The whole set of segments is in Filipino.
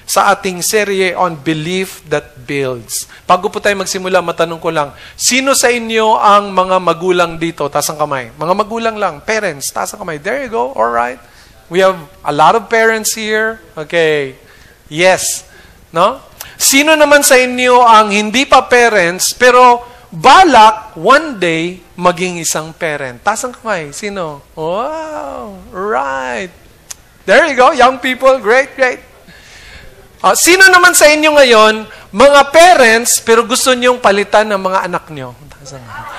sa ating serye on Belief That Builds. Bago po tayo magsimula, matanong ko lang, sino sa inyo ang mga magulang dito? Taas ang kamay. Mga magulang lang, parents, taas ang kamay. There you go, alright. We have a lot of parents here. Okay. Yes. No? Sino naman sa inyo ang hindi pa parents, pero balak one day maging isang parent? Taas ang kamay. Sino? Wow. Right. There you go, young people. Great, great. Sino naman sa inyo ngayon, mga parents, pero gusto niyong palitan ng mga anak niyo?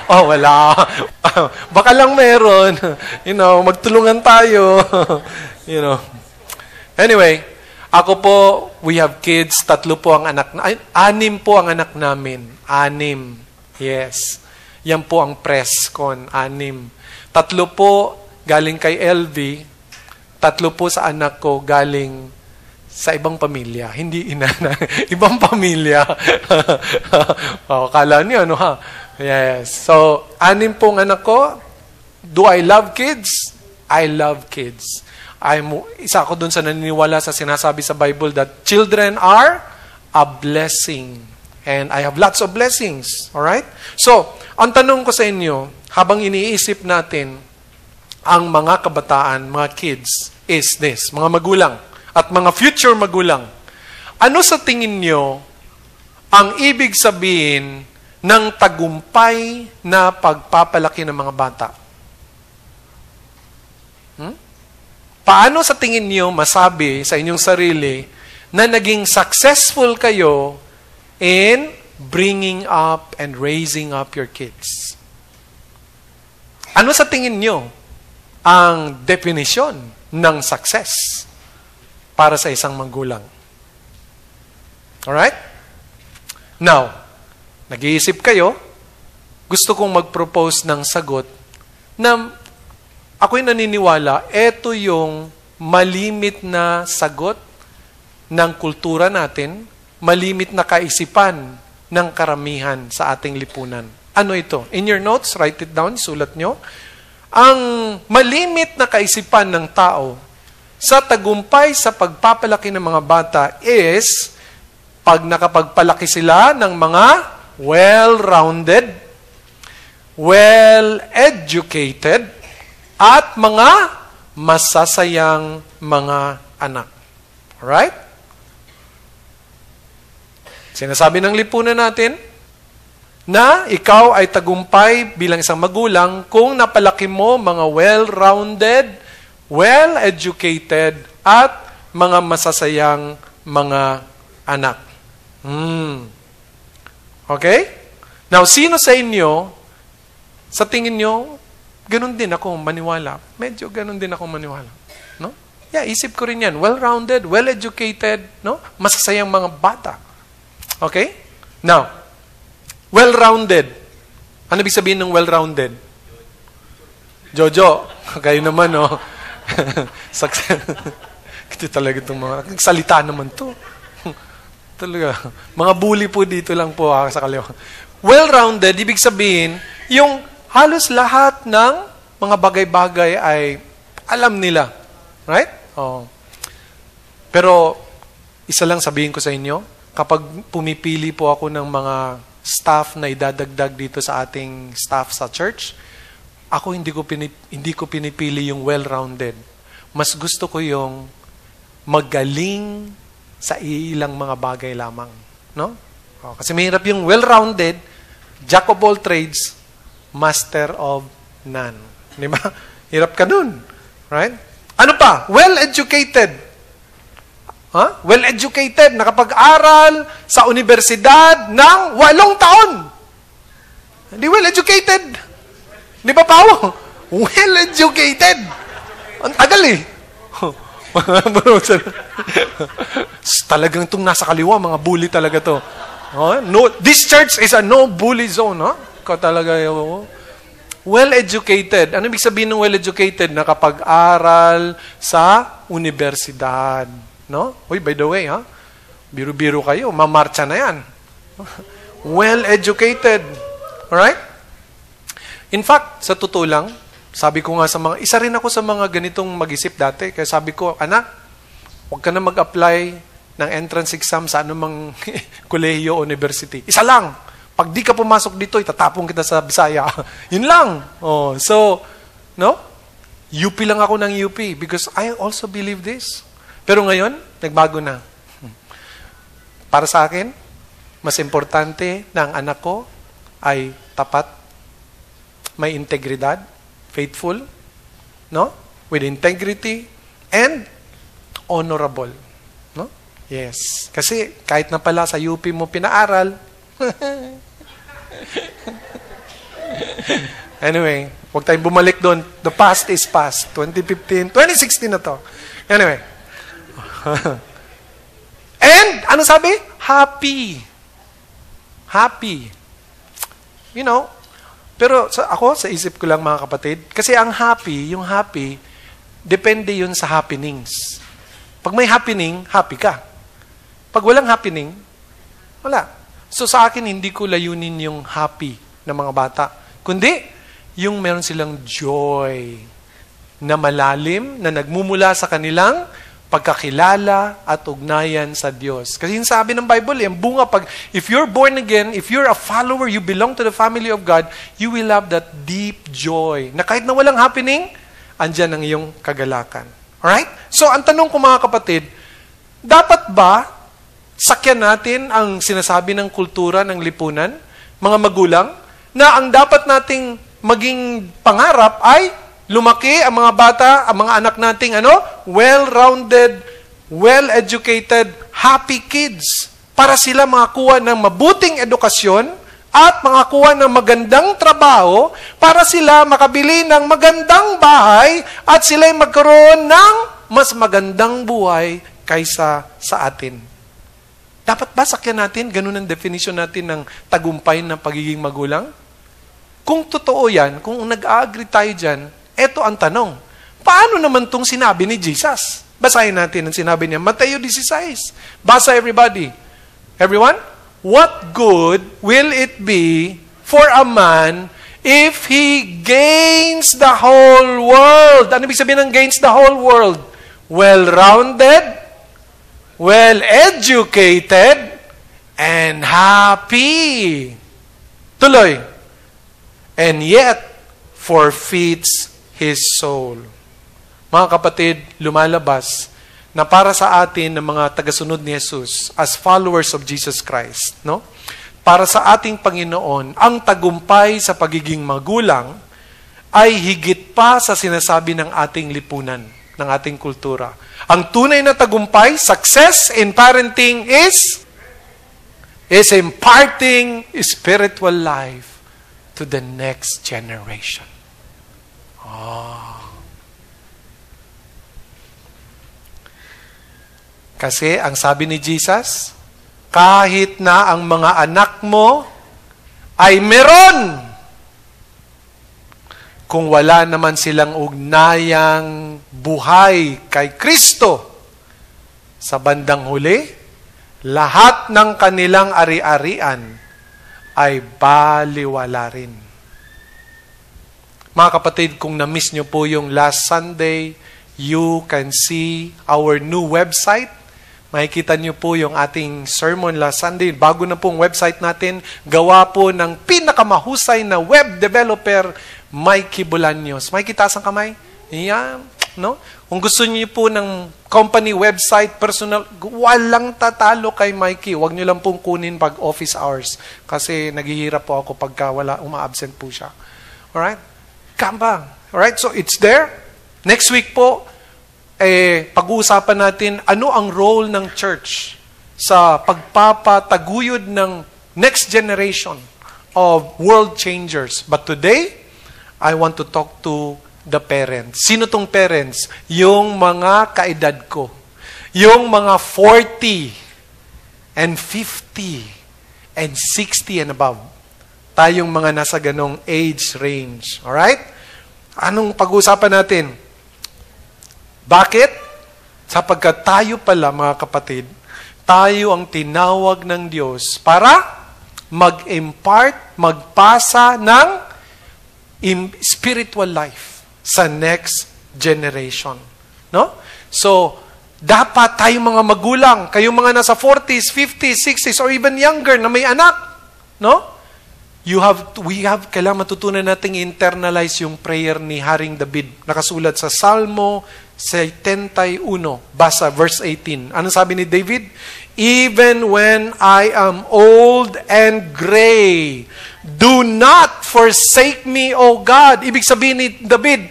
Oh, wala. Baka lang meron. Magtulungan tayo. Anyway, ako po, we have kids. 3 po ang anak. 6 po ang anak namin. 6. Yes. Yan po ang press con. 6. 3 po galing kay LV. 3 po sa anak ko galing sa ibang pamilya. Hindi inana. Ibang pamilya. Kala niyo, ha? Yes. So, 6 pong anak ko. Do I love kids? I love kids. Isa ako dun sa naniniwala sa sinasabi sa Bible that children are a blessing. And I have lots of blessings. Alright? So, ang tanong ko sa inyo, habang iniisip natin ang mga kabataan, mga kids, is this, mga magulang, at mga future magulang. Ano sa tingin nyo ang ibig sabihin ng tagumpay na pagpapalaki ng mga bata? Paano sa tingin nyo masabi sa inyong sarili na naging successful kayo in bringing up and raising up your kids? Ano sa tingin nyo ang definition ng success para sa isang magulang? Alright? Now, nag-iisip kayo, gusto kong mag-propose ng sagot na ako'y naniniwala, ito yung malimit na sagot ng kultura natin, malimit na kaisipan ng karamihan sa ating lipunan. Ano ito? In your notes, write it down, sulat nyo. Ang malimit na kaisipan ng tao sa tagumpay sa pagpapalaki ng mga bata is pag nakapagpalaki sila ng mga well-rounded, well-educated, at mga masasayang mga anak. Alright? Sinasabi ng lipunan natin na ikaw ay tagumpay bilang isang magulang kung napalaki mo mga well-rounded, well-educated, at mga masasayang mga anak. Okay? Now, sino sa inyo, sa tingin nyo, ganun din ako maniwala? Medyo ganun din ako maniwala. No? Yeah, isip ko rin yan. Well-rounded, well-educated, no? Masasayang mga bata. Okay? Now, well-rounded. Ano ibig sabihin ng well-rounded? Jojo, kayo naman, no? Ito talaga itong mga salita naman to. Talaga. Mga bully po dito lang po sa kaliwa. Well-rounded, ibig sabihin, yung halos lahat ng mga bagay-bagay ay alam nila. Right? Oh. Pero, isa lang sabihin ko sa inyo, kapag pumipili po ako ng mga staff na idadagdag dito sa ating staff sa church, ako hindi ko pinipili yung well-rounded. Mas gusto ko yung magaling sa ilang mga bagay lamang. No? Kasi mahirap yung well-rounded, jack of all trades, master of none. Di ba? Hirap ka dun. Right? Ano pa? Well-educated. Well-educated, nakapag-aral sa universidad ng 8 taon. Hindi well-educated. Di ba, Pao? Well-educated. Ang tagal eh. Talagang itong nasa kaliwa, mga bully talaga to. No, this church is a no-bully zone. Talaga yun. Well-educated. Ano ibig sabihin ng well-educated? Nakapag-aral sa universidad. No? Uy, by the way, biro-biro kayo, mamarcha na yan. Well-educated. Alright? In fact, sa totoo lang, sabi ko nga sa mga, isa rin ako sa mga ganitong mag-isip dati. Kaya sabi ko, anak, huwag ka na mag-apply ng entrance exam sa anumang kolehiyo o university. Isa lang. Pag di ka pumasok dito, itatapong kita sa Bisaya. Yun lang. Oh, so, no? UP lang ako ng UP because I also believe this. Pero ngayon, nagbago na. Para sa akin, mas importante na ang anak ko ay tapat, may integridad, faithful, no? With integrity, and honorable. No? Yes. Kasi kahit na pala sa UP mo pinaaral, anyway, huwag tayong bumalik doon. The past is past. 2015, 2016 na to. Anyway. And, ano sabi? Happy. Happy. You know, pero ako, sa isip ko lang mga kapatid, kasi ang happy, yung happy, depende yun sa happenings. Pag may happening, happy ka. Pag walang happening, wala. So sa akin, hindi ko layunin yung happy ng mga bata. Kundi, yung meron silang joy na malalim, na nagmumula sa kanilang pagkakilala at ugnayan sa Diyos. Kasi yung sabi ng Bible, yung bunga, if you're born again, if you're a follower, you belong to the family of God, you will have that deep joy. Na kahit na walang happening, andyan ang iyong kagalakan. Alright? So, ang tanong ko mga kapatid, dapat ba sakyan natin ang sinasabi ng kultura ng lipunan, mga magulang, na ang dapat nating maging pangarap ay lumaki ang mga bata, ang mga anak nating well-rounded, well-educated, happy kids para sila makakuha ng mabuting edukasyon at makakuha ng magandang trabaho para sila makabili ng magandang bahay at sila'y magkaroon ng mas magandang buhay kaysa sa atin. Dapat ba sakyan natin, ganun ang definition natin ng tagumpay ng pagiging magulang? Kung totoo yan, kung nag-agree tayo dyan, eto ang tanong. Paano naman itong sinabi ni Jesus? Basahin natin ang sinabi niya. Mateo 16. Basa everybody. Everyone? What good will it be for a man if he gains the whole world? Ano ibig sabihin ng gains the whole world? Well-rounded, well-educated, and happy. Tuloy. And yet, forfeits his soul. Mga kapatid, lumalabas na para sa atin ng mga tagasunod ni Jesus as followers of Jesus Christ, no? Para sa ating Panginoon, ang tagumpay sa pagiging magulang ay higit pa sa sinasabi ng ating lipunan, ng ating kultura. Ang tunay na tagumpay, success in parenting is imparting spiritual life to the next generation. Kasi ang sabi ni Jesus, kahit na ang mga anak mo ay meron, kung wala naman silang ugnayang buhay kay Kristo, sa bandang huli, lahat ng kanilang ari-arian ay baliwala rin. Mga kapatid, kung na-miss nyo po yung last Sunday, you can see our new website. Makikita nyo po yung ating sermon last Sunday. Bago na pong website natin, gawa po ng pinakamahusay na web developer, Mikey Bolaños. Makikita ang kamay? Yan. No? Kung gusto niyo po ng company website, personal, walang tatalo kay Mikey. Huwag niyo lang pong kunin pag office hours. Kasi naghihirap po ako pagka uma-absent po siya. Alright? Kamba. Alright? So, it's there. Next week po, pag-uusapan natin ano ang role ng church sa pagpapataguyod ng next generation of world changers. But today, I want to talk to the parents. Sino tong parents? Yung mga kaedad ko. Yung mga 40 and 50 and 60 and above. Tayong mga nasa ganong age range. Alright? Anong pag-uusapan natin? Bakit? Sapagkat tayo pala, mga kapatid, tayo ang tinawag ng Diyos para mag-impart, magpasa ng spiritual life sa next generation. No? So, dapat tayong mga magulang, kayong mga nasa 40s, 50s, 60s, or even younger na may anak, no? Kailangan matutunan nating internalize yung prayer ni Haring David. Nakasulat sa Salmo 71, basa verse 18. Anong sabi ni David? Even when I am old and gray, do not forsake me, O God. Ibig sabihin ni David,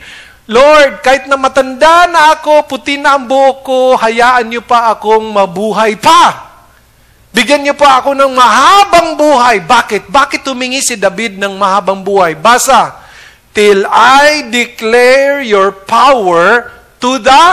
Lord, kahit na matanda na ako, puti na ang buhok ko, hayaan niyo pa akong mabuhay pa. Bigyan niyo pa ako ng mahabang buhay. Bakit? Bakit humingi si David ng mahabang buhay? Basa, till I declare your power to the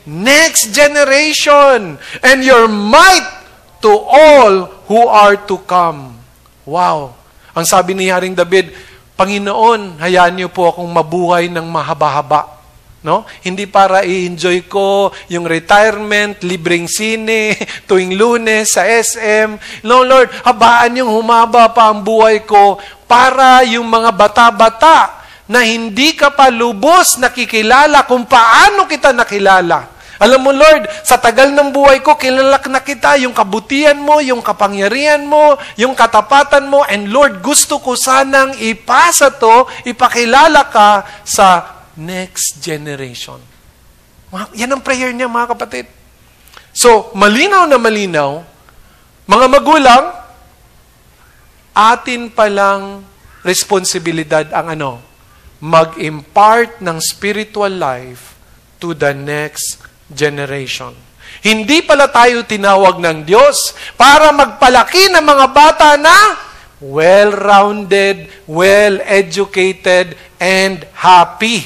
next generation and your might to all who are to come. Wow. Ang sabi ni Haring David, Panginoon, hayaan niyo po akong mabuhay ng mahaba-haba. No? Hindi para i-enjoy ko yung retirement, libreng sine, tuwing Lunes sa SM. No, Lord, habaan yung humaba pa ang buhay ko para yung mga bata-bata na hindi ka pa lubos nakikilala kung paano kita nakilala. Alam mo, Lord, sa tagal ng buhay ko, kilala na kita, yung kabutihan mo, yung kapangyarihan mo, yung katapatan mo, and Lord, gusto ko sanang ipasa to, ipakilala ka sa next generation. Yan ang prayer niya, mga kapatid. So, malinaw na malinaw, mga magulang, atin palang responsibilidad ang mag-impart ng spiritual life to the next generation. Hindi pala tayo tinawag ng Diyos para magpalaki ng mga bata na well-rounded, well-educated, and happy.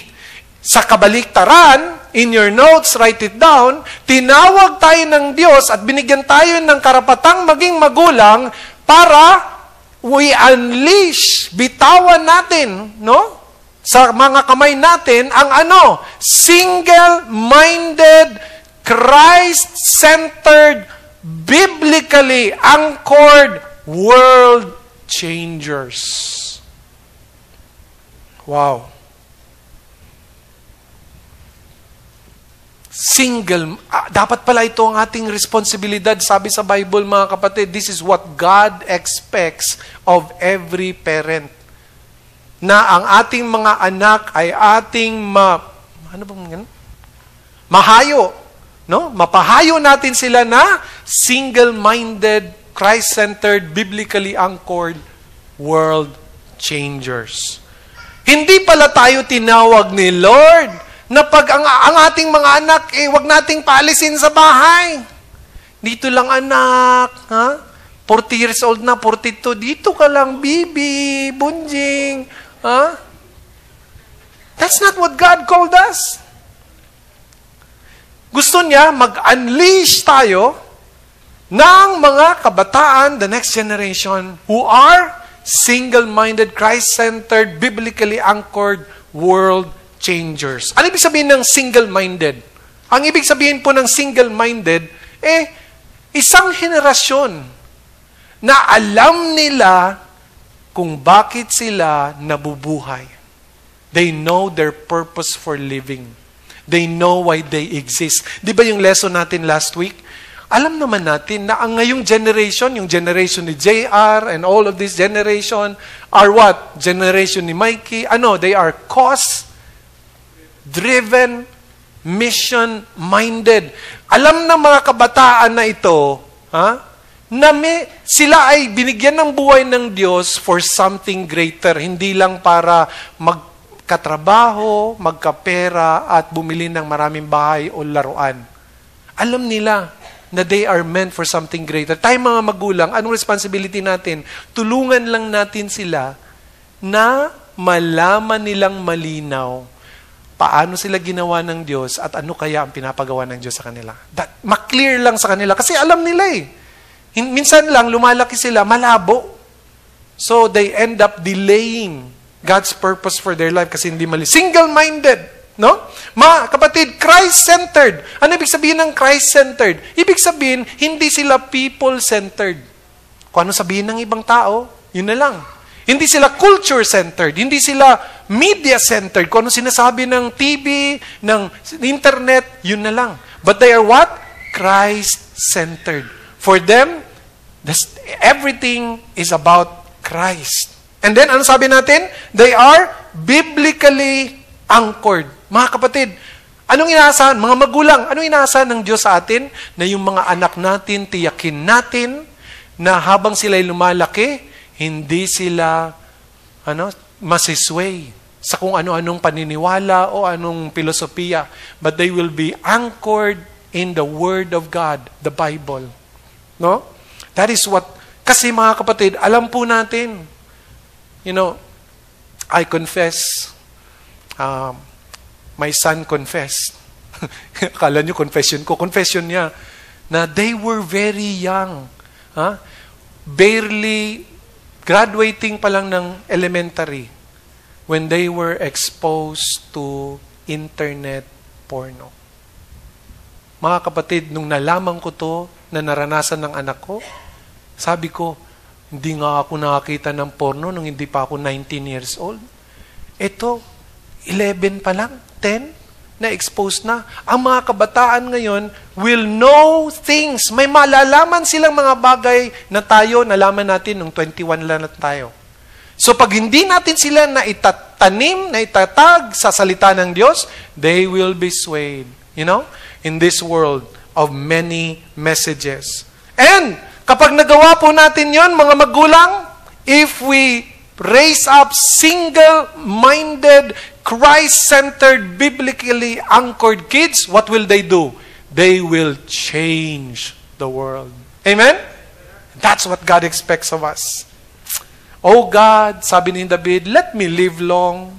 Sa kabaliktaran, in your notes, write it down, tinawag tayo ng Diyos at binigyan tayo ng karapatang maging magulang para we unleash, bitawan natin, no? Sa mga kamay natin, ang single-minded, Christ-centered, biblically anchored world changers. Wow. Dapat pala ito ang ating responsibilidad. Sabi sa Bible, mga kapatid, this is what God expects of every parent. Na ang ating mga anak ay ating mahayo, no? Mapahayo natin sila na single-minded, Christ-centered, biblically anchored world changers. Hindi pala tayo tinawag ni Lord na pag ang ating mga anak, wag nating paalisin sa bahay. Dito lang anak, ha? 40 years old na, 42, dito ka lang, bibi, bunjing. Huh? That's not what God called us. Gusto niya mag-unleash tayo ng mga kabataan, the next generation, who are single-minded, Christ-centered, biblically anchored world changers. Ano ibig sabihin ng single-minded? Ang ibig sabihin po ng single-minded, isang henerasyon na alam nila kung bakit sila nabubuhay. They know their purpose for living. They know why they exist. Di ba yung lesson natin last week? Alam naman natin na ang ngayong generation, yung generation ni JR and all of this generation are what? Generation ni Mikey. They are cause-driven, mission-minded. Alam ng mga kabataan na ito, na sila ay binigyan ng buhay ng Diyos for something greater. Hindi lang para magkatrabaho, magkapera, at bumili ng maraming bahay o laruan. Alam nila na they are meant for something greater. Tayo mga magulang, anong responsibility natin? Tulungan lang natin sila na malaman nilang malinaw paano sila ginawa ng Diyos at ano kaya ang pinapagawa ng Diyos sa kanila. Ma-clear lang sa kanila. Kasi alam nila minsan lang, lumalaki sila, malabo. So, they end up delaying God's purpose for their life kasi hindi mali. Single-minded, no? Mga kapatid, Christ-centered. Ano ibig sabihin ng Christ-centered? Ibig sabihin, hindi sila people-centered. Kung ano sabihin ng ibang tao, yun na lang. Hindi sila culture-centered. Hindi sila media-centered. Kung ano sinasabi ng TV, ng internet, yun na lang. But they are what? Christ-centered. For them, everything is about Christ. And then, ano sabi natin? They are biblically anchored. Mga kapatid, anong inaasahan? Mga magulang, anong inaasahan ng Diyos sa atin? Na yung mga anak natin, tiyakin natin, na habang sila'y lumalaki, hindi sila masisway sa kung ano-anong paniniwala o anong filosofiya. But they will be anchored in the Word of God, the Bible. No? That is what, kasi mga kapatid, alam po natin, I confess, my son confessed. Akala nyo confession ko. Confession niya na they were very young. Barely graduating pa lang ng elementary when they were exposed to internet porno. Mga kapatid, nung nalaman ko to, na naranasan ng anak ko, sabi ko, hindi nga ako nakakita ng porno nung hindi pa ako 19 years old. Ito, 11 pa lang, 10, na-expose na. Ang mga kabataan ngayon will know things. May malalaman silang mga bagay na tayo, nalaman natin nung 21 lang na tayo. So pag hindi natin sila na itatanim, na itatag sa salita ng Diyos, they will be swayed, in this world of many messages. And kapag nagawa po natin yon, mga magulang, if we raise up single-minded, Christ-centered, biblically anchored kids, what will they do? They will change the world. Amen? That's what God expects of us. Oh God, sabi ni David, let me live long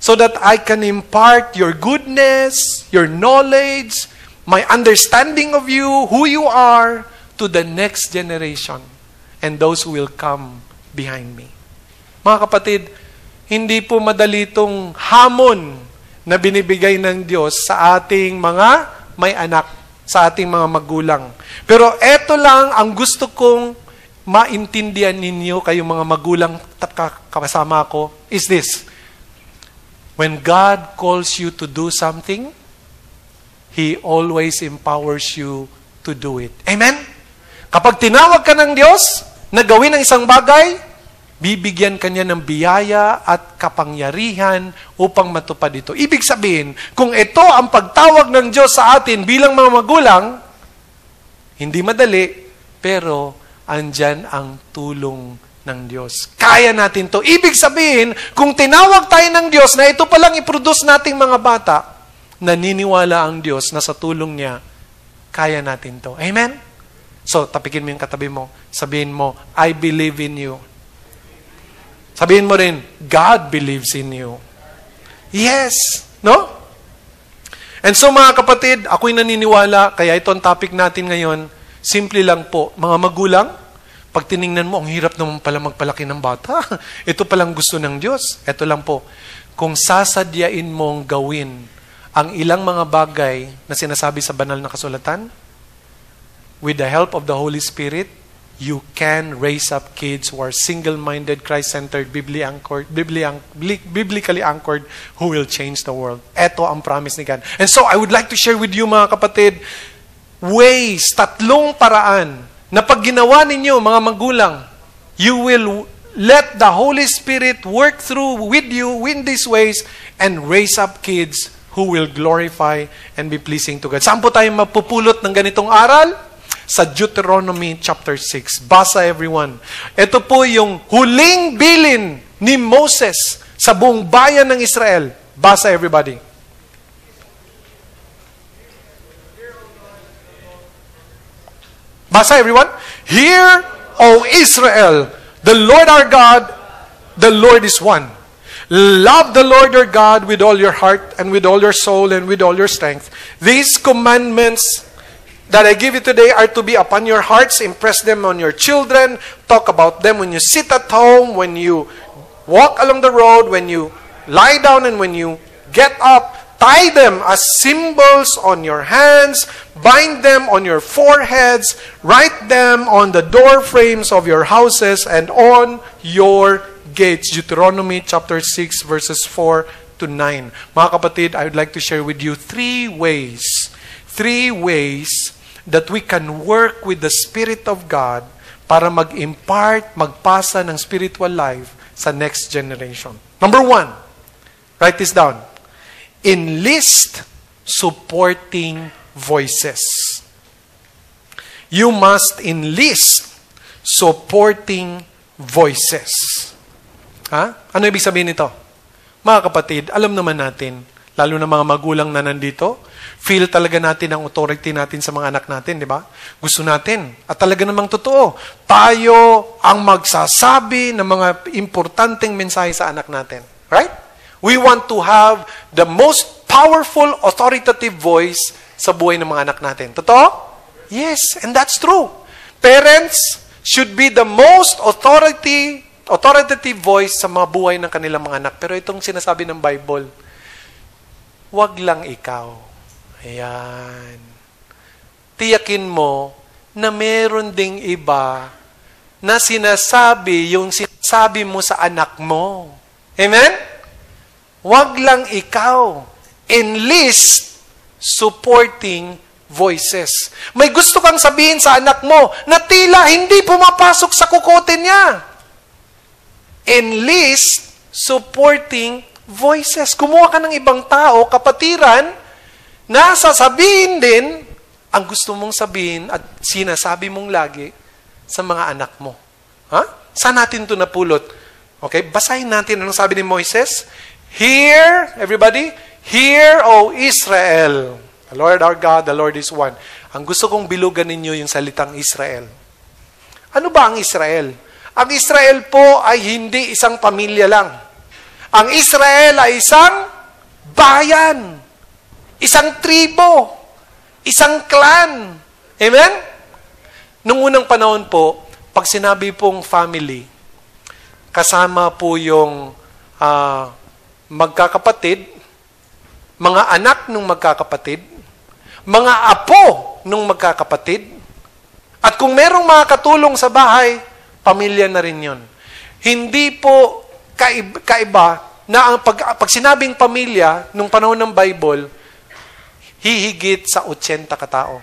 so that I can impart your goodness, your knowledge, my understanding of you, who you are, to the next generation and those who will come behind me. Mga kapatid, hindi po madali itong hamon na binibigay ng Diyos sa ating mga may anak, sa ating mga magulang. Pero eto lang ang gusto kong maintindihan ninyo, kayong mga magulang kasama ko, is this. When God calls you to do something, He always empowers you to do it. Amen? Kapag tinawag ka ng Diyos na gawin ang isang bagay, bibigyan ka niya ng biyaya at kapangyarihan upang matupad ito. Ibig sabihin, kung ito ang pagtawag ng Diyos sa atin bilang mga magulang, hindi madali, pero andyan ang tulong ng Diyos. Kaya natin to. Ibig sabihin, kung tinawag tayo ng Diyos na ito palang i-produce nating mga bata, naniniwala ang Diyos na sa tulong niya, kaya natin to. Amen? So, tapikin mo yung katabi mo. Sabihin mo, I believe in you. Sabihin mo rin, God believes in you. Yes. No? And so, mga kapatid, ako'y naniniwala, kaya ito ang topic natin ngayon, simple lang po. Mga magulang, pag tiningnan mo, ang hirap naman pala magpalaki ng bata. Ito palang gusto ng Diyos. Ito lang po. Kung sasadyain mong gawin ang ilang mga bagay na sinasabi sa banal na kasulatan, with the help of the Holy Spirit, you can raise up kids who are single-minded, Christ-centered, biblically anchored, who will change the world. Ito ang promise ni God. And so, I would like to share with you, mga kapatid, ways, 3 paraan, na pag ginawa ninyo, mga magulang, you will let the Holy Spirit work through with you in these ways and raise up kids who will glorify and be pleasing to God. Saan po tayo mapupulot ng ganitong aral? Sa Deuteronomy chapter 6. Basa everyone. Ito po yung huling bilin ni Moses sa buong bayan ng Israel. Basa everybody. Basa everyone. Hear, O Israel, the Lord our God, the Lord is one. Love the Lord your God with all your heart and with all your soul and with all your strength. These commandments that I give you today are to be upon your hearts. Impress them on your children. Talk about them when you sit at home, when you walk along the road, when you lie down and when you get up. Tie them as symbols on your hands. Bind them on your foreheads. Write them on the door frames of your houses and on your gates. Deuteronomy chapter 6 verses 4 to 9. Mga kapatid, I would like to share with you 3 ways that we can work with the Spirit of God para mag-impart, magpasa ng spiritual life sa next generation. Number 1, write this down. Enlist supporting voices. You must enlist supporting voices. Ano ibig sabihin nito? Mga kapatid, alam naman natin, lalo na mga magulang na nandito, feel talaga natin ang authority natin sa mga anak natin, di ba? Gusto natin. At talaga namang totoo, tayo ang magsasabi ng mga importanteng mensahe sa anak natin. Right? We want to have the most powerful, authoritative voice sa buhay ng mga anak natin. Totoo? Yes, and that's true. Parents should be the most authoritative voice sa mga buhay ng kanilang mga anak. Pero itong sinasabi ng Bible, wag lang ikaw. Ayan. Tiyakin mo na meron ding iba na sinasabi yung sinasabi mo sa anak mo. Amen? Wag lang ikaw. Enlist supporting voices. May gusto kang sabihin sa anak mo na tila hindi pumapasok sa kukote niya. Enlist supporting voices. Kumuha ka ng ibang tao, kapatiran, na sasabihin din ang gusto mong sabihin at sinasabi mong lagi sa mga anak mo. Saan natin ito napulot? Okay, basahin natin anong sabi ni Moises. Hear, everybody, hear, O Israel. The Lord our God, the Lord is one. Ang gusto kong bilugan ninyo yung salitang Israel. Ano ba ang Israel? Ang Israel po ay hindi isang pamilya lang. Ang Israel ay isang bayan, isang tribo, isang clan. Amen? Nung unang panahon po, pag sinabi pong family, kasama po yung magkakapatid, mga anak ng magkakapatid, mga apo ng magkakapatid, at kung merong mga katulong sa bahay, pamilya na rin yun. Hindi po kaiba na ang pag sinabing pamilya nung panahon ng Bible, hihigit sa 80 katao.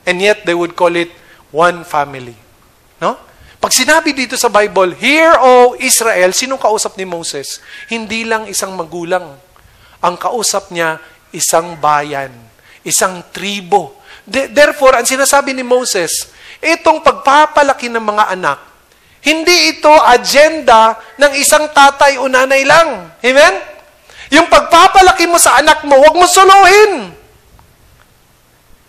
And yet, they would call it one family. No? Pag sinabi dito sa Bible, Hear, O Israel, sinong kausap ni Moses? Hindi lang isang magulang. Ang kausap niya, isang bayan, isang tribo. Therefore, ang sinasabi ni Moses, itong pagpapalaki ng mga anak, hindi ito agenda ng isang tatay o nanay lang. Amen? Yung pagpapalaki mo sa anak mo, huwag mo suluhin.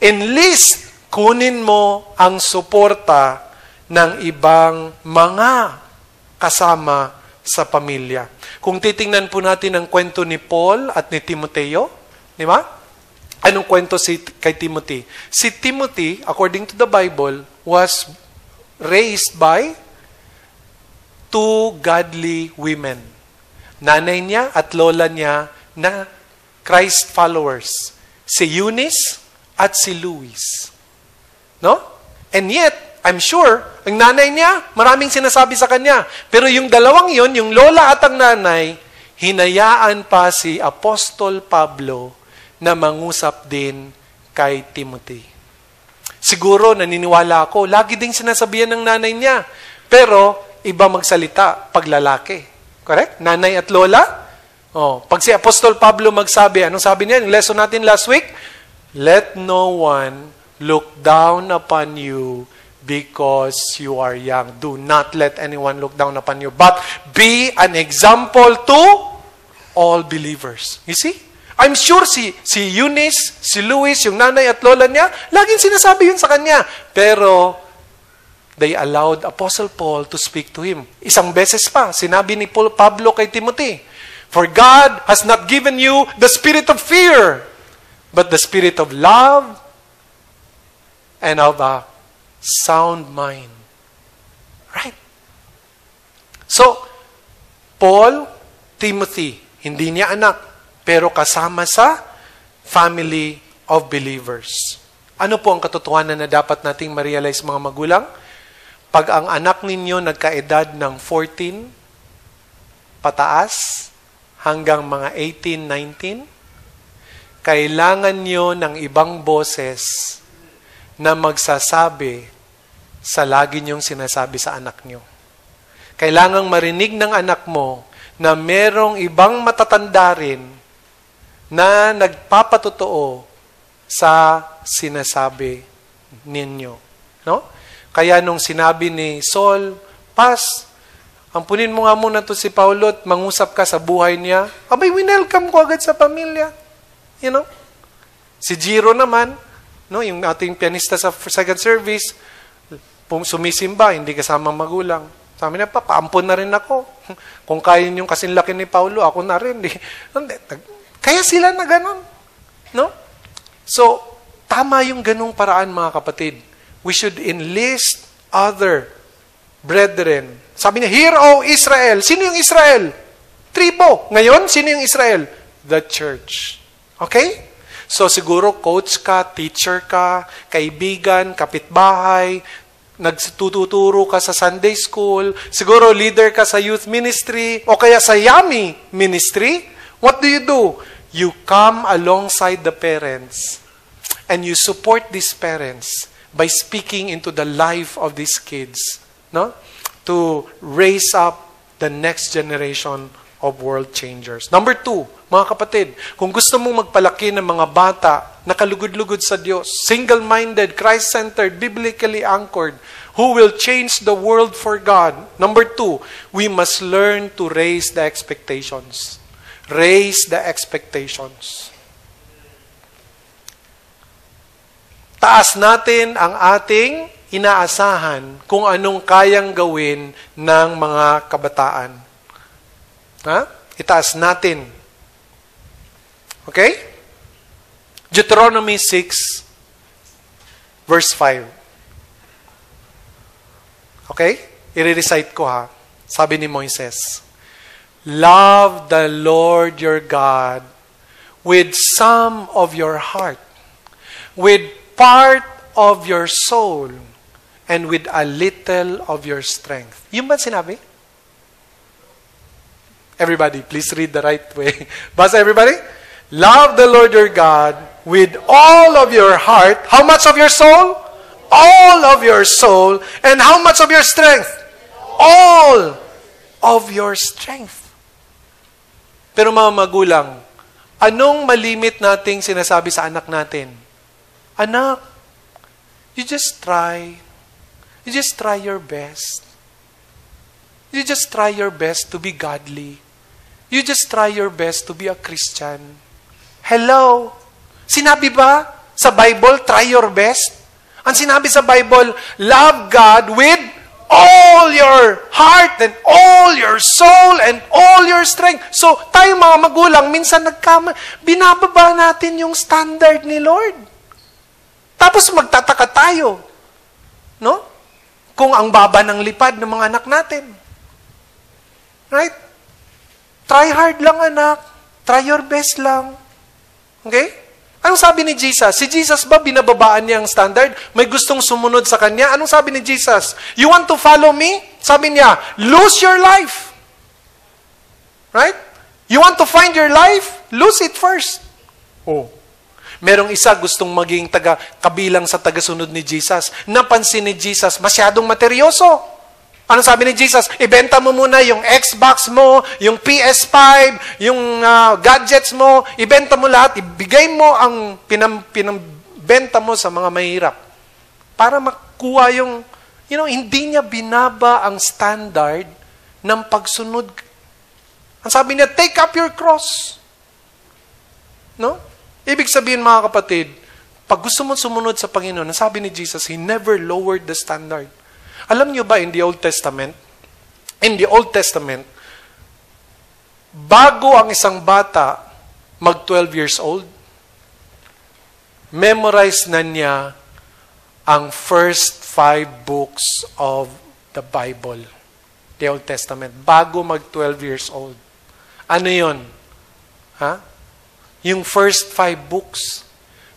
Enlist, kunin mo ang suporta ng ibang mga kasama sa pamilya. Kung titingnan po natin ang kwento ni Paul at ni Timoteo, di ba? Anong kwento kay Timothy? Si Timothy, according to the Bible, was raised by 2 godly women. Nanay niya at lola niya na Christ followers. Si Eunice at si Louis. No? And yet, I'm sure, ang nanay niya, maraming sinasabi sa kanya. Pero yung dalawang yun, yung lola at ang nanay, hinayaan pa si Apostol Pablo na mangusap din kay Timothy. Siguro, naniniwala ako, lagi ding sinasabihan ng nanay niya. Pero, iba magsalita pag lalaki. Correct? Nanay at lola? Pag si Apostol Pablo magsabi, anong sabi niya? Yung lesson natin last week, let no one look down upon you because you are young. Do not let anyone look down upon you, but be an example to all believers. You see? I'm sure si Eunice, si Louis, yung nanay at lola niya, laging sinasabi yun sa kanya. Pero, they allowed Apostle Paul to speak to him. Isang beses pa, sinabi ni Pablo kay Timothy, For God has not given you the spirit of fear, but the spirit of love and of a sound mind. Right? So, Paul, Timothy, hindi niya anak, pero kasama sa family of believers. Ano po ang katotohanan na dapat nating ma-realize mga magulang? Pag ang anak ninyo nagkaedad ng 14, pataas, hanggang mga 18, 19, kailangan nyo ng ibang boses na magsasabi sa lagi niyong sinasabi sa anak niyo. Kailangang marinig ng anak mo na merong ibang matatanda rin na nagpapatotoo sa sinasabi ninyo. No? Kaya nung sinabi ni Saul, Pas, ampunin mo nga muna to si Paulo at mangusap ka sa buhay niya. Abay, winelcome ko agad sa pamilya. You know? Si Jiro naman, no, yung ating pianista sa second service, sumisimba, hindi kasama magulang. Sabi niya, paampun na rin ako. Kung kaya niyong kasing laki ni Paulo, ako na rin. Kaya sila na ganon. No? So, tama yung ganong paraan, mga kapatid. We should enlist other brethren. Sabi niya, Hear, O Israel. Sino yung Israel? Tribo. Ngayon, sino yung Israel? The church. Okay? So, siguro, coach ka, teacher ka, kaibigan, kapitbahay, nagtuturo ka sa Sunday school, siguro leader ka sa youth ministry, o kaya sa Yummy ministry. What do? You come alongside the parents and you support these parents by speaking into the life of these kids, no? To raise up the next generation of world changers. Number 2, mga kapatid, kung gusto mong magpalaki ng mga bata na kalugod-lugod sa Diyos, single-minded, Christ-centered, biblically anchored, who will change the world for God. Number 2, we must learn to raise the expectations. Raise the expectations. Taas natin ang ating inaasahan kung anong kayang gawin ng mga kabataan. Itaas natin. Okay? Deuteronomy 6, verse 5. Okay? I-recite ko ha. Sabi ni Moises, Love the Lord your God with some of your heart, with part of your soul, and with a little of your strength. Yung ba sinabi? Everybody, please read the right way. Basta everybody? Love the Lord your God with all of your heart. How much of your soul? All of your soul. And how much of your strength? All of your strength. Pero mga magulang, anong malimit nating sinasabi sa anak natin? Anak, you just try. You just try your best. You just try your best to be godly. You just try your best to be a Christian. Hello? Sinabi ba sa Bible, try your best? Ang sinabi sa Bible, love God with all your heart and all your soul and all your strength. So, tayo mga magulang, minsan binababa natin yung standard ni Lord. Tapos magtataka tayo. No? Kung ang baba ng lipad ng mga anak natin. Right? Try hard lang, anak. Try your best lang. Okay? Anong sabi ni Jesus? Si Jesus ba binababaan niya ang standard? May gustong sumunod sa kanya? Anong sabi ni Jesus? You want to follow me? Sabi niya, lose your life. Right? You want to find your life? Lose it first. Oh. Merong isa gustong maging kabilang sa tagasunod ni Jesus. Napansin ni Jesus, masyadong materyoso. Ano sabi ni Jesus? Ibenta mo muna yung Xbox mo, yung PS5, yung gadgets mo, ibenta mo lahat, ibigay mo ang pinambenta mo sa mga mahirap. Para makuha yung, hindi niya binaba ang standard ng pagsunod. Ang sabi niya, take up your cross. No? Ibig sabihin, mga kapatid, pag gusto mo sumunod sa Panginoon, ang sabi ni Jesus, He never lowered the standard. Alam niyo ba in the Old Testament, bago ang isang bata mag 12 years old, memorize na niya ang first 5 books of the Bible, the Old Testament, bago mag 12 years old. Ano yun? Yung first 5 books.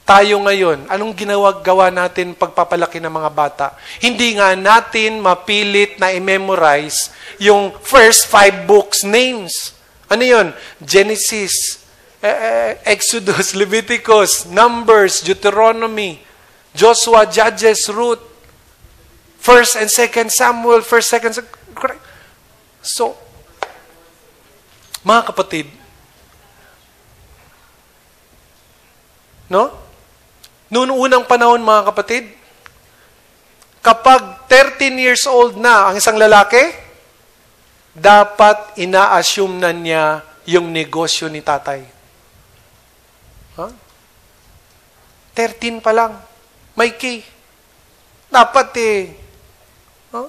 Tayo ngayon, anong gawa natin pagpapalaki ng mga bata? Hindi nga natin mapilit na i-memorize yung first 5 books names. Ano yun? Genesis, Exodus, Leviticus, Numbers, Deuteronomy, Joshua, Judges, Ruth, 1st and 2nd Samuel, 1st, 2nd Samuel. So, mga kapatid, no? Noong unang panahon, mga kapatid, kapag 13 years old na ang isang lalaki, dapat ina-assume na niya yung negosyo ni tatay. Huh? 13 pa lang. May key. Dapat huh?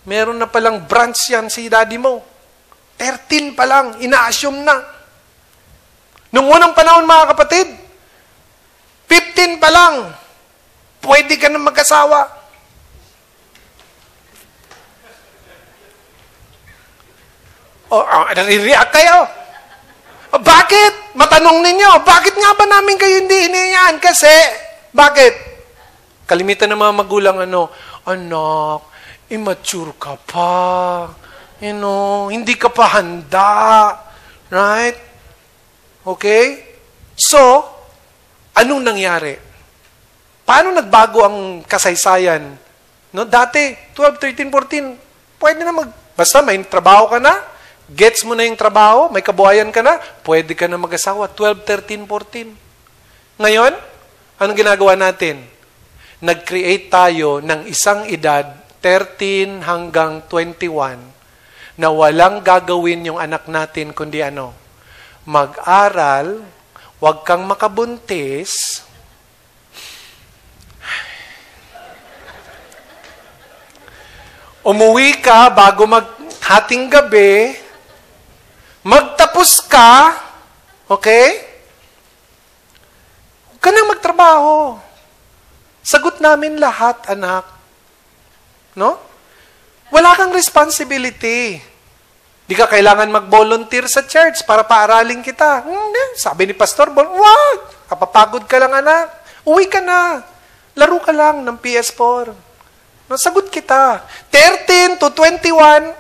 Meron na palang branch yan si daddy mo. 13 pa lang. Ina-assume na. Noong unang panahon, mga kapatid, 15 pa lang. Pwede ka na mag-asawa. Nare-react kayo. Bakit? Matanong ninyo, bakit nga ba namin kayo hindi hinihinayaan? Kasi, bakit? Kalimitan ng mga magulang, anak, immature ka pa. Hindi ka pa handa. Right? Okay? So, anong nangyari? Paano nagbago ang kasaysayan? No, dati, 12, 13, 14, pwede na basta may trabaho ka na, gets mo na yung trabaho, may kabuhayan ka na, pwede ka na mag-asawa. 12, 13, 14. Ngayon, anong ginagawa natin? Nag-create tayo ng isang edad, 13 hanggang 21, na walang gagawin yung anak natin, kundi mag-aral, huwag kang makabuntis, umuwi ka bago maghating gabi, magtapos ka, okay? Huwag ka nang magtrabaho. Sagot namin lahat, anak. No? Wala kang responsibility. Di ka kailangan mag-volunteer sa church para paaralin kita. Sabi ni Pastor, wag! Kapapagod ka lang, anak. Uwi ka na. Laro ka lang ng PS4. Sagot kita. 13 to 21,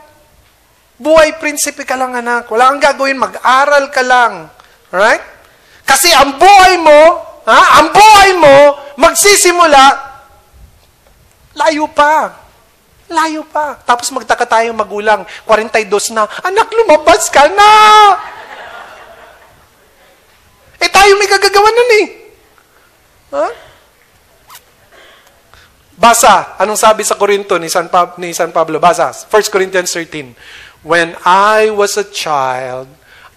buhay prinsipe ka lang, anak. Wala kang gagawin, mag-aral ka lang. Alright? Kasi ang buhay mo, magsisimula, layo pa. Layo pa. Tapos magtaka tayong magulang, 42 na, anak, lumabas ka na! Tayo may kagagawa nun Huh? Basa, anong sabi sa Korinto ni San Pablo? Basa, 1 Corinthians 13. When I was a child,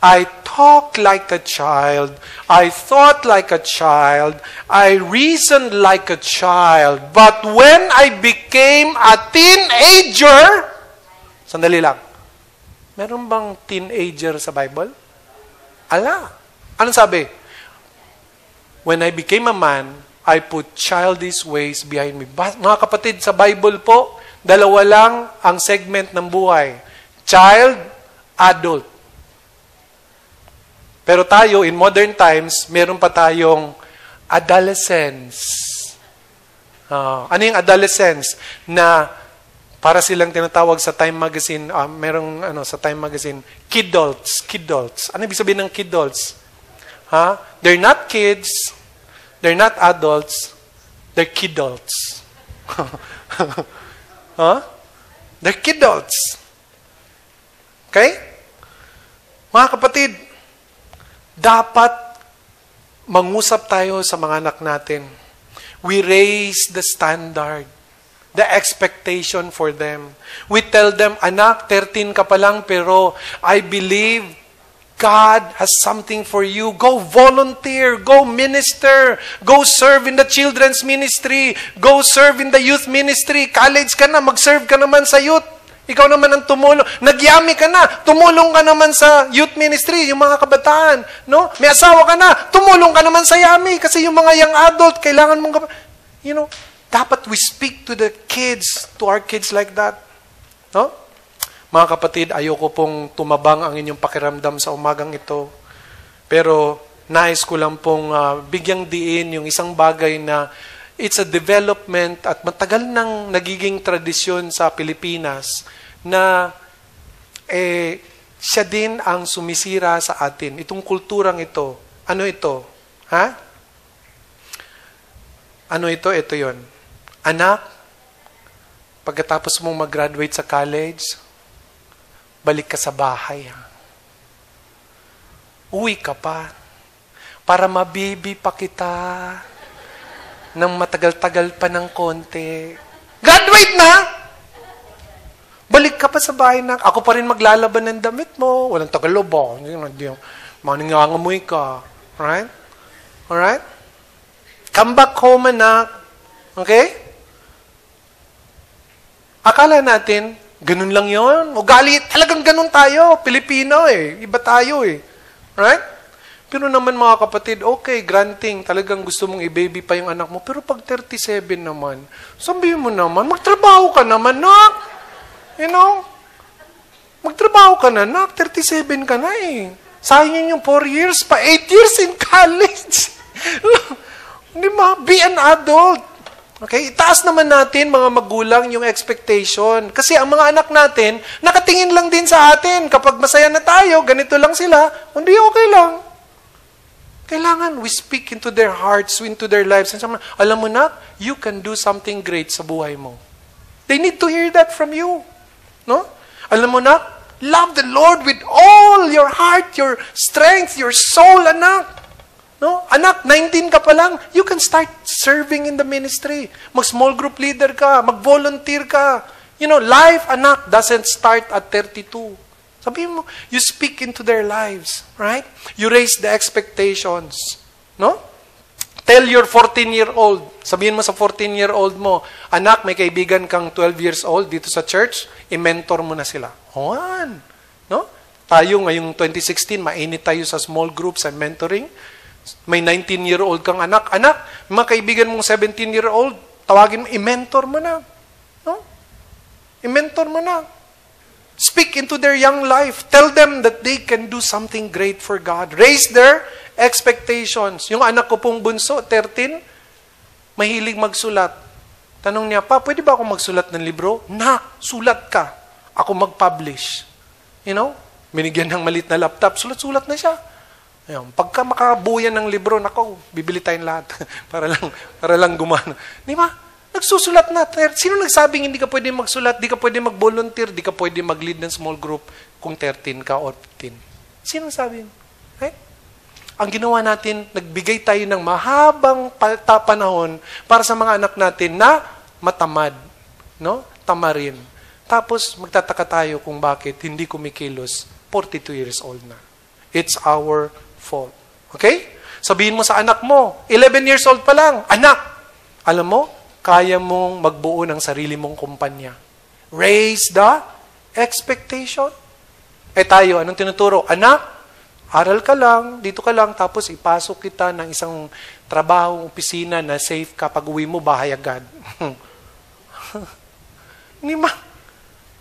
I talked like a child, I thought like a child, I reasoned like a child. But when I became a teenager, sandali lang, meron bang teenager sa Bible? Ala, anong sabi? When I became a man, I put childish ways behind me. Mga kapatid, sa Bible po, dalawa lang ang segment ng buhay. Child, adult. Pero tayo, in modern times, meron pa tayong adolescence. Ano yung adolescence? Na para silang tinatawag sa Time Magazine, merong sa Time Magazine, kidults. Ano ibig sabihin ng kidults? They're not kids, they're not adults, they're kidults. They're kidults. Okay? Mga kapatid, dapat mangusap tayo sa mga anak natin. We raise the standard, the expectation for them. We tell them, anak, 13 ka pa lang, pero I believe God has something for you. Go volunteer. Go minister. Go serve in the children's ministry. Go serve in the youth ministry. College ka na, mag-serve ka naman sa youth. Ikaw naman ang tumulong. Nagyami ka na, tumulong ka naman sa youth ministry, yung mga kabataan. No? May asawa ka na, tumulong ka naman sa yami. Kasi yung mga young adult, kailangan mong dapat we speak to the kids, to our kids like that. No? Mga kapatid, ayoko pong tumabang ang inyong pakiramdam sa umagang ito. Pero nais ko lang pong bigyang diin yung isang bagay na it's a development at matagal nang nagiging tradisyon sa Pilipinas na siya din ang sumisira sa atin. Itong kulturang ito. Ano ito? Ano ito? Ito yon. Anak, pagkatapos mong mag-graduate sa college, balik ka sa bahay. Uwi ka pa. Para mabibi pa kita ng matagal-tagal pa ng konti. Graduate na! Balik ka pa sa bahay na. Ako pa rin maglalaban ng damit mo. Walang tagalobo. Maningangamoy ka. Alright? Alright? Come back home, anak. Okay? Akala natin, ganun lang yon. Ugali, talagang ganun tayo. Pilipino eh. Iba tayo eh. Right? Pero naman mga kapatid, okay, granting, talagang gusto mong i-baby pa yung anak mo. Pero pag 37 naman, sabihin mo naman, magtrabaho ka naman, nak. You know? Magtrabaho ka na, nak. 37 ka na eh. Sayang yung 4 years pa. 8 years in college. Di ba? Be an adult. Okay? Itaas naman natin, mga magulang, yung expectation. Kasi ang mga anak natin, nakatingin lang din sa atin. Kapag masaya na tayo, ganito lang sila, hindi okay lang. Kailangan we speak into their hearts, into their lives. And sabi, alam mo na, you can do something great sa buhay mo. They need to hear that from you. No? Alam mo na, love the Lord with all your heart, your strength, your soul, anak. No? Anak, 19 ka pa lang, you can start serving in the ministry. Mag-small group leader ka, mag-volunteer ka. You know, life, anak, doesn't start at 32. Sabihin mo, you speak into their lives, right? You raise the expectations. No? Tell your 14-year-old, sabihin mo sa 14-year-old mo, anak, may kaibigan kang 12 years old dito sa church, i-mentor mo na sila. Juan. No? Tayo ngayong 2016, mainit tayo sa small groups and mentoring. May 19-year-old kang anak. Anak, mga kaibigan mong 17-year-old, tawagin mo, i-mentor mo na. No? I-mentor mo na. Speak into their young life. Tell them that they can do something great for God. Raise their expectations. Yung anak ko pong bunso, 13, mahilig magsulat. Tanong niya, pa, pwede ba ako magsulat ng libro? Na, sulat ka. Ako mag-publish. You know? Binigyan ng malit na laptop, sulat-sulat na siya. Ayun, pagka makabuyan ng libro, nako, bibili tayong lahat. para lang gumana. Di ba? Nagsusulat na. Sino nagsabing hindi ka pwede magsulat, di ka pwede mag-volunteer, di ka pwede mag-lead ng small group kung 13 ka o 15? Sino nagsabi? Right? Ang ginawa natin, nagbigay tayo ng mahabang panahon para sa mga anak natin na matamad, no? Tamarin. Tapos magtataka tayo kung bakit hindi kumikilos 42 years old na. It's our fault. Okay? Sabihin mo sa anak mo, 11 years old pa lang, anak, alam mo, kaya mong magbuo ng sarili mong kumpanya. Raise the expectation. Tayo, anong tinuturo? Anak, aral ka lang, dito ka lang, tapos ipasok kita ng isang trabaho, opisina na safe ka, pag uwi mo, bahay agad.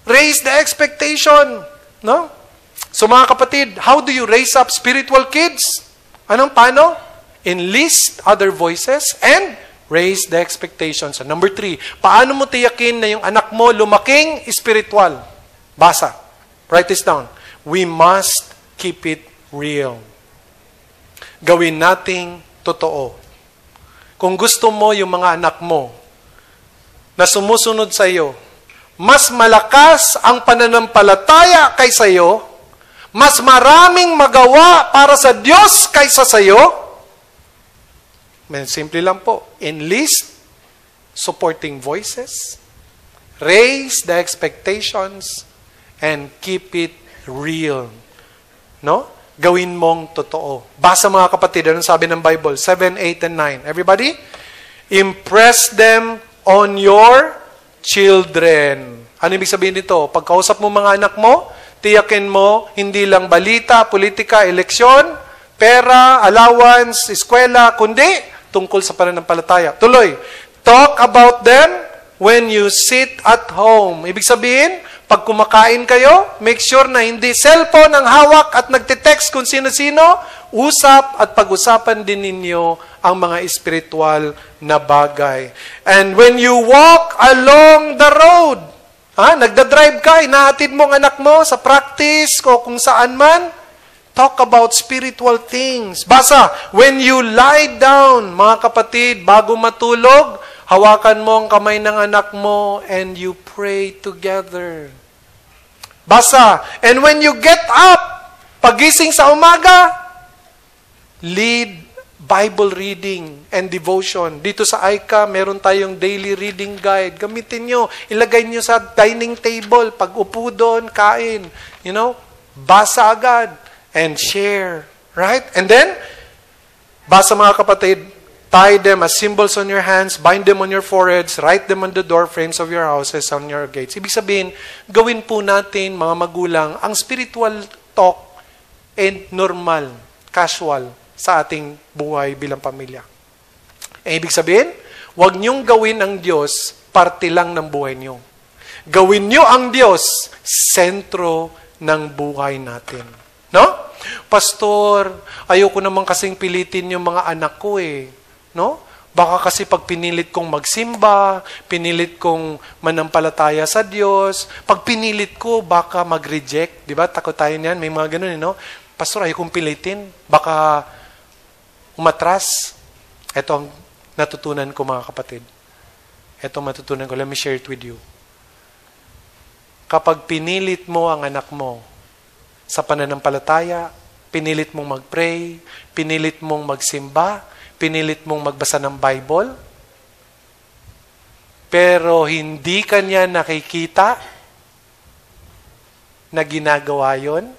Raise the expectation. No? So mga kapatid, how do you raise up spiritual kids? Paano? Enlist other voices and raise the expectations. And number 3, paano mo tiyakin na yung anak mo lumaking spiritual? Basa. Write this down. We must keep it real. Gawin nating totoo. Kung gusto mo yung mga anak mo na sumusunod sa iyo, mas malakas ang pananampalataya kaysa iyo, mas maraming magawa para sa Diyos kaysa sa iyo, simple lang po, enlist supporting voices, raise the expectations, and keep it real. No? Gawin mong totoo. Basa mga kapatid, anong sabi ng Bible? 7, 8, and 9. Everybody? Impress them on your children. Ano ibig sabihin nito? Pagkausap mo mga anak mo, tiyakin mo, hindi lang balita, politika, eleksyon, pera, allowance, eskwela, kundi tungkol sa pananampalataya. Tuloy. Talk about them when you sit at home. Ibig sabihin, pag kumakain kayo, make sure na hindi cellphone ang hawak at nagtitext kung sino-sino. Usap at pag-usapan din ninyo ang mga espiritual na bagay. And when you walk along the road, nagdadrive ka, inahatid mo ang anak mo sa practice o kung saan man, Talk about spiritual things. Basa, when you lie down, mga kapatid, bago matulog, hawakan mo ang kamay ng anak mo and you pray together. Basa, and when you get up, pagising sa umaga, lead Bible reading and devotion. Dito sa ICA, meron tayong daily reading guide. Gamitin nyo. Ilagay nyo sa dining table. Pag upo doon, kain. Basa agad. And share. Right? And then, basa mga kapatid, tie them as symbols on your hands, bind them on your foreheads, write them on the door frames of your houses, on your gates. Ibig sabihin, gawin po natin, mga magulang, ang spiritual talk and normal, casual, sa ating buhay bilang pamilya. Ibig sabihin, huwag niyong gawin ang Diyos, parte lang ng buhay niyo. Gawin niyo ang Diyos, sentro ng buhay natin. No? Pastor, ayoko naman kasing pilitin yung mga anak ko No? Baka kasi pag pinilit kong magsimba, pinilit kong manampalataya sa Diyos, pag pinilit ko, baka mag-reject. Diba? Takot tayo niyan. May mga ganun, no? Pastor, ayoko kong pilitin. Baka umatras. Ito ang natutunan ko, mga kapatid. Ito ang matutunan ko. Let me share it with you. Kapag pinilit mo ang anak mo sa pananampalataya, pinilit mong mag-pray, pinilit mong magsimba, pinilit mong magbasa ng Bible, pero hindi kanya nakikita na ginagawa yon,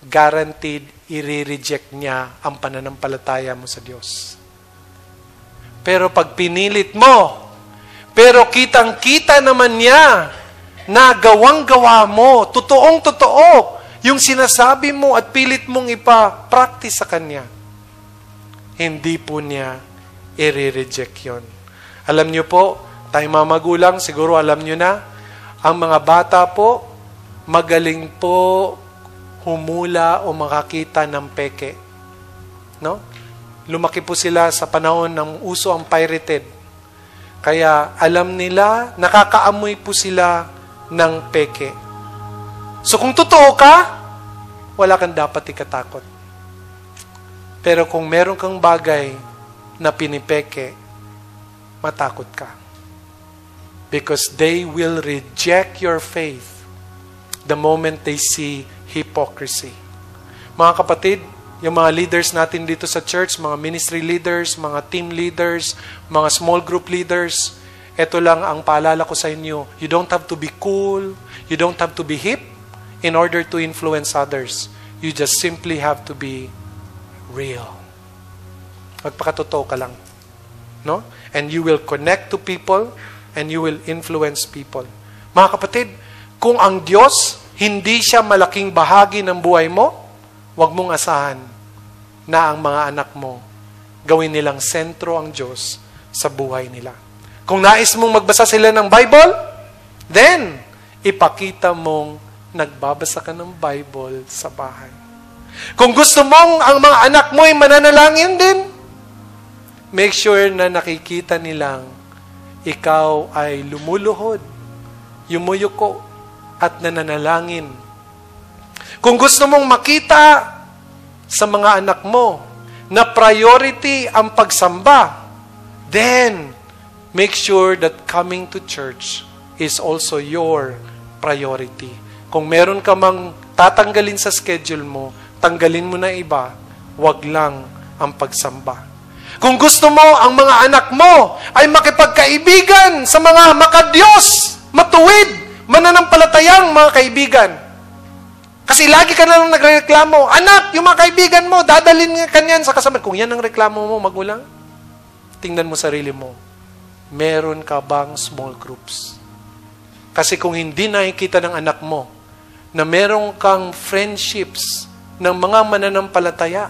guaranteed i-reject niya ang pananampalataya mo sa Diyos. Pero pag pinilit mo, pero kitang-kita naman niya na gawang-gawa mo, totoong-totoo, yung sinasabi mo at pilit mong ipa-practice sa kanya, hindi po niya i-reject yun. Alam niyo po, tayong mga magulang, siguro alam niyo na, ang mga bata po, magaling po humula o makakita ng peke. No? Lumaki po sila sa panahon ng uso ang pirated. Kaya alam nila, nakakaamoy po sila ng peke. So kung totoo ka, wala kang dapat ikatakot. Pero kung meron kang bagay na pinipeke, matakot ka. Because they will reject your faith the moment they see hypocrisy. Mga kapatid, yung mga leaders natin dito sa church, mga ministry leaders, mga team leaders, mga small group leaders, ito lang ang paalala ko sa inyo. You don't have to be cool. You don't have to be hip in order to influence others. You just simply have to be real. Magpakatotoo ka lang. No? And you will connect to people and you will influence people. Mga kapatid, kung ang Diyos hindi siya malaking bahagi ng buhay mo, huwag mong asahan na ang mga anak mo gawin nilang sentro ang Diyos sa buhay nila. Kung nais mong magbasa sila ng Bible, then ipakita mong nagbabasa ka ng Bible sa bahay. Kung gusto mong ang mga anak mo ay mananalangin din, make sure na nakikita nilang ikaw ay lumuluhod, yumuyuko, at nananalangin. Kung gusto mong makita sa mga anak mo na priority ang pagsamba, then make sure that coming to church is also your priority. Kung meron ka mang tatanggalin sa schedule mo, tanggalin mo na iba, wag lang ang pagsamba. Kung gusto mo ang mga anak mo ay makipagkaibigan sa mga makadiyos, matuwid, mananampalatayang mga kaibigan. Kasi lagi ka na lang nagreklamo, anak, yung mga kaibigan mo, dadalhin ka niyan sa kasama. Kung yan ang reklamo mo, magulang, tingnan mo sarili mo. Meron ka bang small groups? Kasi kung hindi nakikita ng anak mo na meron kang friendships ng mga mananampalataya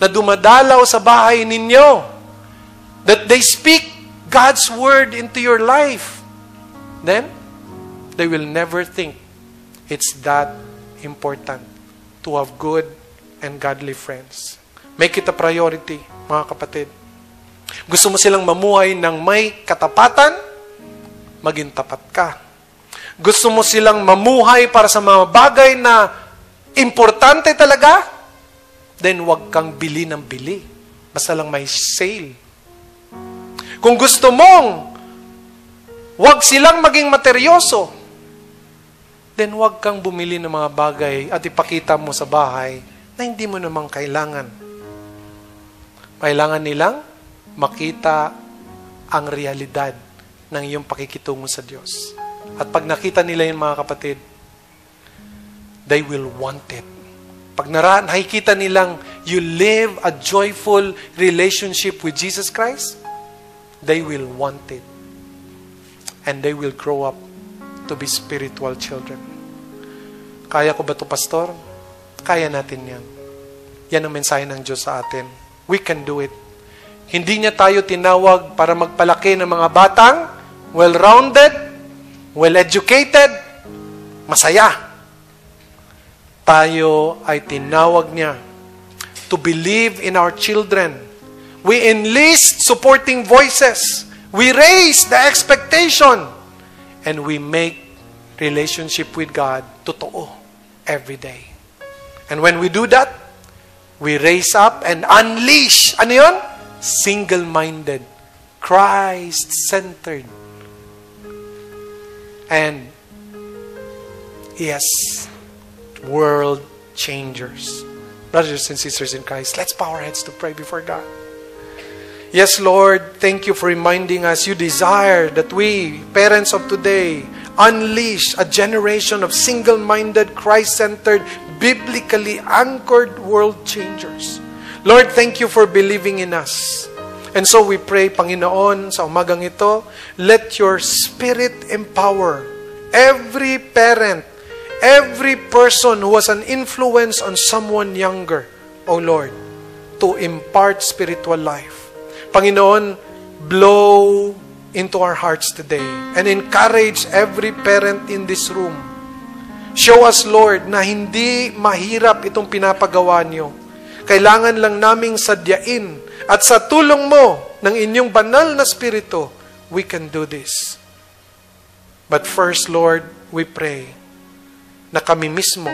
na dumadalaw sa bahay ninyo, that they speak God's word into your life, then they will never think it's that important to have good and godly friends. Make it a priority, mga kapatid. Gusto mo silang mamuhay ng may katapatan, maging tapat ka. Gusto mo silang mamuhay para sa mga bagay na importante talaga, then wag kang bili ng bili. Basta lang may sale. Kung gusto mong wag silang maging materyoso, then wag kang bumili ng mga bagay at ipakita mo sa bahay na hindi mo namang kailangan. Kailangan nilang makita ang realidad ng iyong pakikitungo sa Diyos. At pag nakita nila yun, mga kapatid, they will want it. Pag nakikita nilang you live a joyful relationship with Jesus Christ, they will want it. And they will grow up to be spiritual children. Kaya ko ba ito, Pastor? Kaya natin yan. Yan ang mensahe ng Diyos sa atin. We can do it. Hindi niya tayo tinawag para magpalaki ng mga batang well-rounded, well-educated, masaya. Tayo ay tinawag niya to believe in our children. We enlist supporting voices. We raise the expectation. And we make relationship with God totoo every day. And when we do that, we raise up and unleash. Ano yun? Single-minded, Christ-centered. And yes, world changers. Brothers and sisters in Christ, let's bow our heads to pray before God. Yes, Lord, thank you for reminding us you desire that we, parents of today, unleash a generation of single-minded, Christ-centered, biblically anchored world changers. Lord, thank you for believing in us. And so we pray, Panginoon, sa umagang ito, let your Spirit empower every parent, every person who has an influence on someone younger, O Lord, to impart spiritual life. Panginoon, blow into our hearts today and encourage every parent in this room. Show us, Lord, na hindi mahirap itong pinapagawa niyo. Kailangan lang naming sadyain at sa tulong mo ng inyong banal na spirito, we can do this. But first, Lord, we pray na kami mismo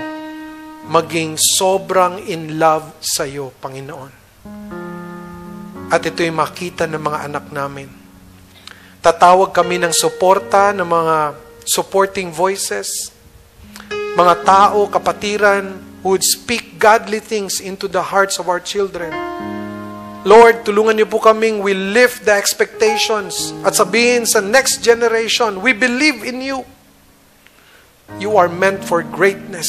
maging sobrang in love sa iyo, Panginoon. At ito'y makita ng mga anak namin. Tatawag kami ng suporta, ng mga supporting voices, mga tao, kapatiran, who would speak godly things into the hearts of our children. Lord, tulungan niyo po kaming we lift the expectations at sabihin sa next generation, we believe in you. You are meant for greatness.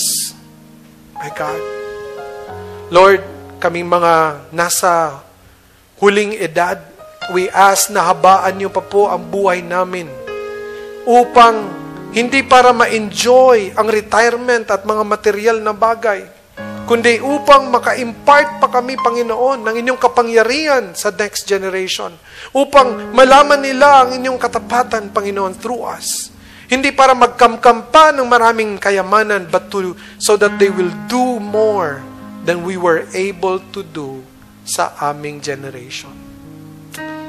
My God. Lord, kaming mga nasa huling edad, we ask na habaan niyo pa po ang buhay namin upang hindi para ma-enjoy ang retirement at mga material na bagay, kundi upang maka-impart pa kami, Panginoon, ng inyong kapangyarihan sa next generation, upang malaman nila ang inyong katapatan, Panginoon, through us. Hindi para magkamkam pa ng maraming kayamanan, but so that they will do more than we were able to do sa aming generation.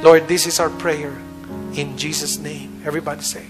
Lord, this is our prayer. In Jesus' name. Everybody say,